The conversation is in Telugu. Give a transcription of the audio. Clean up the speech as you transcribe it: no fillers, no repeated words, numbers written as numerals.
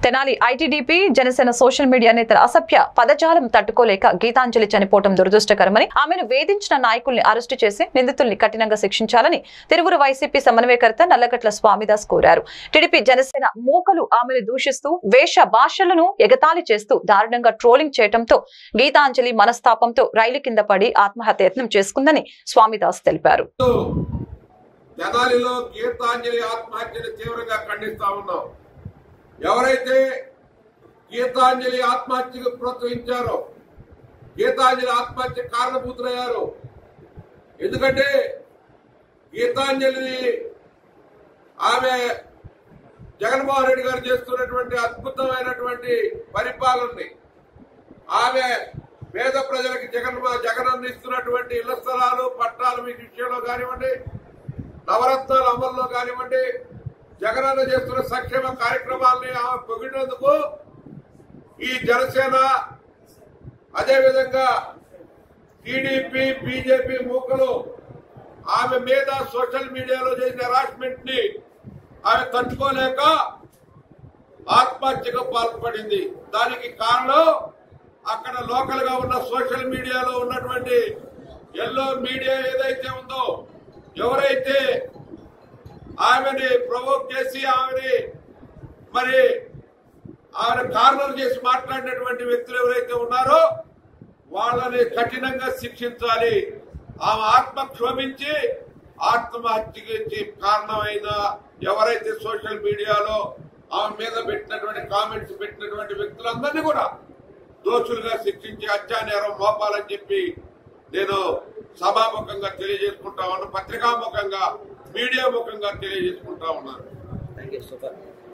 Tenali ITDP Janasena social media నేతల అసభ్య పదజాలం తట్టుకోలేక గీతాంజలి చనిపోవడం దురదృష్టకరమని, ఆమెను వేధించిన నాయకుల్ని అరెస్టు చేసి నిందితుల్ని కఠినంగా శిక్షించాలని తిరువురు వైసీపీ సమన్వయకర్త నల్లగట్ల స్వామిదాస్ కోరారు. టీడీపీ జనసేన మూకలు ఆమెను దూషిస్తూ వేష భాషలను ఎగతాళి చేస్తూ దారుణంగా ట్రోలింగ్ చేయడంతో గీతాంజలి మనస్తాపంతో రైలు కింద పడి ఆత్మహత్య యత్నం చేసుకుందని స్వామిదాస్ తెలిపారు. తెనాలిలో గీతాంజలి ఆత్మహత్యను తీవ్రంగా ఖండిస్తా ఉన్నాం. ఎవరైతే గీతాంజలి ఆత్మహత్యకు ప్రోత్సహించారో, గీతాంజలి ఆత్మహత్య కారణభూతులయ్యారు. ఎందుకంటే గీతాంజలిని ఆమె జగన్మోహన్ రెడ్డి గారు చేస్తున్నటువంటి అద్భుతమైనటువంటి పరిపాలనని, ఆమె పేద ప్రజలకు జగన్ అందిస్తున్నటువంటి ఇళ్ల స్థలాలు పట్టాల విషయంలో కానివ్వండి, నవరత్నాల అమల్లో కానివ్వండి, జగనన్న చేస్తున్న సంక్షేమ కార్యక్రమాలని ఆమె పొగిడినందుకు ఈ జనసేన, అదేవిధంగా టీడీపీ, బీజేపీ మూకలు ఆమె మీద సోషల్ మీడియాలో చేసిన హెరాస్మెంట్ ని ఆమె తట్టుకోలేక ఆత్మహత్యకు పాల్పడింది. దానికి కారణం అక్కడ లోకల్ గా ఉన్న సోషల్ మీడియాలో ఉన్నటువంటి ఎల్లో మీడియా ఏదైతే ఉందో, ఎవరైతే ఆమెని ప్రవోక్ చేసి ఆమెని కార్నర్ చేసి మాట్లాడినటువంటి వ్యక్తులు ఎవరైతే ఉన్నారో వాళ్ళని కఠినంగా శిక్షించాలి. ఆమె ఆత్మ క్షోభించి ఆత్మహత్యకి కారణమైన ఎవరైతే సోషల్ మీడియాలో ఆమె మీద పెట్టినటువంటి కామెంట్స్ పెట్టినటువంటి వ్యక్తులందరినీ కూడా దోషులుగా శిక్షించి హత్యానేరం మోపాలని చెప్పి నేను సభాముఖంగా తెలియజేసుకుంటా ఉన్నాను. పత్రికాముఖంగా, మీడియా ముఖంగా తెలియజేసుకుంటా ఉన్నాను.